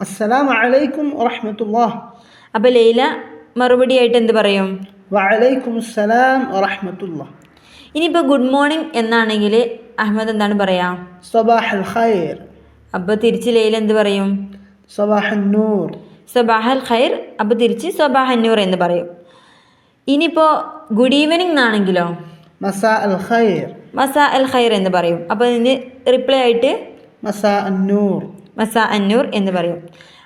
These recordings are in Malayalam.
അസ്സലാമു അലൈക്കും വറഹ്മത്തുള്ളാഹ്. അപ്പോൾ ലൈല മറുപടിയായിട്ട് എന്ത് പറയും? വഅലൈക്കുമുസ്സലാം വറഹ്മത്തുള്ളാഹ്. ഇനിയിപ്പോൾ ഗുഡ് മോർണിംഗ് എന്നാണെങ്കിൽ അഹമ്മദ് എന്താണ് പറയുക? സബാഹൽ ഖൈർ. അപ്പോൾ തിരിച്ച് ലൈല എന്ത് പറയും? സബാഹൻ നൂർ. സബാഹൽ ഖൈർ. അപ്പോൾ തിരിച്ച് സബാഹൻ നൂർ എന്ന് പറയും. ഇനിയിപ്പോൾ ഗുഡ് ഈവനിങ് എന്നാണെങ്കിലോ? മസാ അൽ ഖൈർ. മസാ അൽ ഖൈർ എന്ന് പറയും. അപ്പോൾ ഇതിന് റിപ്ലൈ ആയിട്ട് മസാ അൻ നൂർ. മസാ അന്നൂർ എന്ന് പറയും.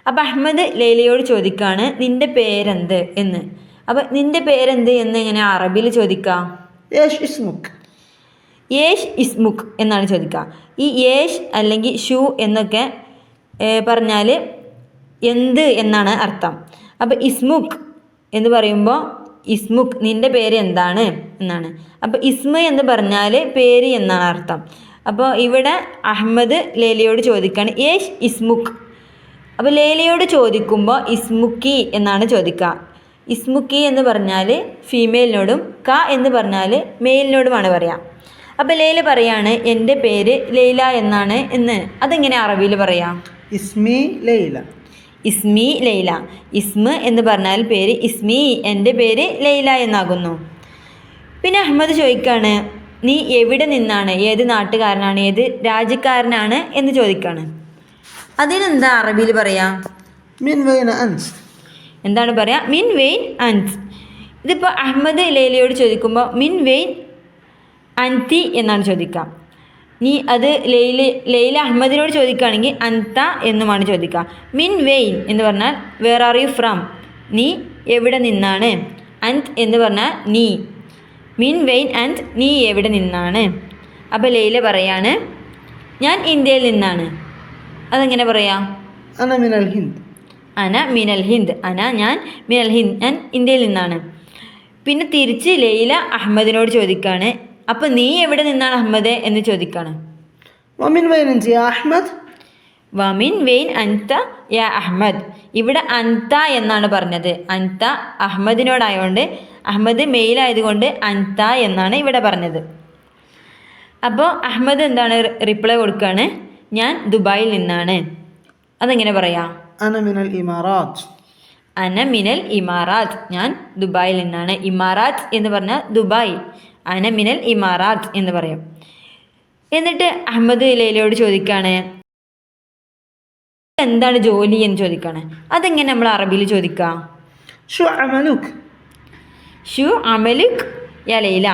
അപ്പോൾ അഹമ്മദ് ലൈലയോട് ചോദിക്കുകയാണ് നിൻ്റെ പേരെന്ത് എന്ന്. അപ്പോൾ നിൻ്റെ പേരെന്ത് എന്ന് എങ്ങനെ അറബിയിൽ ചോദിക്കാം? യേഷ് ഇസ്മുക്. യേഷ് ഇസ്മുക് എന്നാണ് ചോദിക്കുക. ഈ യേഷ് അല്ലെങ്കിൽ ഷൂ എന്നൊക്കെ പറഞ്ഞാൽ എന്ത് എന്നാണ് അർത്ഥം. അപ്പോൾ ഇസ്മുക് എന്ന് പറയുമ്പോൾ ഇസ്മുക് നിൻ്റെ പേര് എന്താണ് എന്നാണ്. അപ്പോൾ ഇസ്മ എന്ന് പറഞ്ഞാൽ പേര് എന്നാണ് അർത്ഥം. അപ്പോൾ ഇവിടെ അഹമ്മദ് ലൈലയോട് ചോദിക്കുകയാണ് യേഷ് ഇസ്മുക്. അപ്പോൾ ലൈലയോട് ചോദിക്കുമ്പോൾ ഇസ്മുക്കി എന്നാണ് ചോദിക്കുക. ഇസ്മുക്കി എന്ന് പറഞ്ഞാൽ ഫീമെയിലിനോടും ക എന്ന് പറഞ്ഞാൽ മെയിലിനോടുമാണ് പറയുക. അപ്പോൾ ലൈല പറയാണ് എൻ്റെ പേര് ലൈല എന്നാണ് എന്ന്. അതെങ്ങനെ അറബിയിൽ പറയാം? ഇസ്മി ലൈല. ഇസ്മി ലൈല. ഇസ്മ എന്ന് പറഞ്ഞാൽ പേര്, ഇസ്മി എൻ്റെ പേര് ലൈല എന്നാകുന്നു. പിന്നെ അഹമ്മദ് ചോദിക്കുകയാണ് നീ എവിടെ നിന്നാണ്, ഏത് നാട്ടുകാരനാണ്, ഏത് രാജ്യക്കാരനാണ് എന്ന് ചോദിക്കുകയാണ്. അതിനെന്താ അറബിയിൽ പറയാം? മിൻ വൈന അൻത്. എന്താണ് പറയുക? മിൻ വെയിൻ അൻത്. ഇതിപ്പോൾ അഹമ്മദ് ലൈലയോട് ചോദിക്കുമ്പോൾ മിൻ വെയിൻ അൻതി എന്നാണ് ചോദിക്കുക. നീ അത് ലൈല അഹമ്മദിനോട് ചോദിക്കുകയാണെങ്കിൽ അൻത എന്നുമാണ് ചോദിക്കുക. മിൻ വെയിൻ എന്ന് പറഞ്ഞാൽ വേർ ആർ യു ഫ്രം, നീ എവിടെ നിന്നാണ്. അൻത് എന്ന് പറഞ്ഞാൽ നീ. മിൻ വെയിൻ അൻത്, നീ എവിടെ നിന്നാണ്. അപ്പോൾ ലൈല പറയാണ് ഞാൻ ഇന്ത്യയിൽ നിന്നാണ്. അതെങ്ങനെ പറയാം? അന മിനൽ ഹിന്ദ്. അന മിനൽ ഹിന്ദ്. ഞാൻ മിനൽ ഹിന്ദ്, ഞാൻ ഇന്ത്യയിൽ നിന്നാണ്. പിന്നെ തിരിച്ച് ലൈല അഹമ്മദിനോട് ചോദിക്കുകയാണ് അപ്പോൾ നീ എവിടെ നിന്നാണ് അഹമ്മദ് എന്ന് ചോദിക്കുകയാണ്. വമിൻ വൈൻ അൻത യാ അഹ്മദ്. വമിൻ വെയിൻ അൻത യാ അഹമ്മദ്. ഇവിടെ അൻത എന്നാണ് പറഞ്ഞത്. അൻത അഹമ്മദിനോടായതുകൊണ്ട്, അഹമ്മദ് മെയിലായതുകൊണ്ട് അൻത എന്നാണ് ഇവിടെ പറഞ്ഞത്. അപ്പോൾ അഹമ്മദ് എന്താണ് റിപ്ലൈ കൊടുക്കുകയാണ് ഞാൻ ദുബായിൽ നിന്നാണ്. അതെങ്ങനെ പറയാം? അന മിനൽ ഇമാറാത്ത്. അന മിനൽ ഇമാറാത്ത്, ഞാൻ ദുബായിൽ നിന്നാണ്. ഇമാറാത്ത് എന്ന് പറഞ്ഞാൽ ദുബായ്. അന മിനൽ ഇമാറാത്ത് എന്ന് പറയും. എന്നിട്ട് അഹമ്മദ് ലൈലയോട് ചോദിക്കുകയാണ് എന്താണ് ജോലി എന്ന് ചോദിക്കുകയാണ്. അതെങ്ങനെ നമ്മൾ അറബിയിൽ ചോദിക്കുക? ഷു അമലുക്. ഷു അമലുക് യാ ലൈല.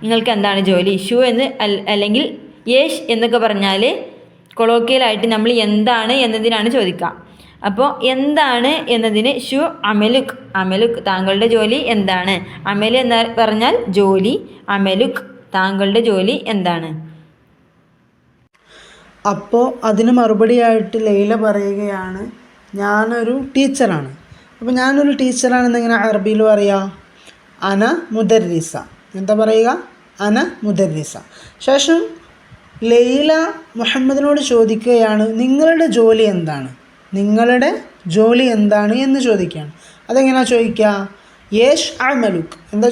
നിങ്ങൾക്ക് എന്താണ് ജോലി? ഷു എന്ന് അല്ലെങ്കിൽ യേഷ് എന്നൊക്കെ പറഞ്ഞാൽ കൊളോക്കിയലായിട്ട് നമ്മൾ എന്താണ് എന്നതിനാണ് ചോദിക്കുക. അപ്പോൾ എന്താണ് എന്നതിന് ഷു അമലുക്. അമലുക് താങ്കളുടെ ജോലി എന്താണ്. അമൽ എന്ന് പറഞ്ഞാൽ ജോലി. അമലുക് താങ്കളുടെ ജോലി എന്താണ്. അപ്പോൾ അതിന് മറുപടിയായിട്ട് ലൈല പറയുകയാണ് ഞാനൊരു ടീച്ചറാണ്. അപ്പോൾ ഞാനൊരു ടീച്ചറാണെന്ന് എങ്ങനെ അറബിയിൽ പറയുക? അന മുദർരിസ. എന്താ പറയുക? അന മുദർരിസ. ശേഷം ലൈല മുഹമ്മദിനോട് ചോദിക്കുകയാണ് നിങ്ങളുടെ ജോലി എന്താണ്, നിങ്ങളുടെ ജോലി എന്താണ് എന്ന് ചോദിക്കുകയാണ്. അതെങ്ങനെയാണ് ചോദിക്കുക? യേഷ് അമലുക്. എന്താ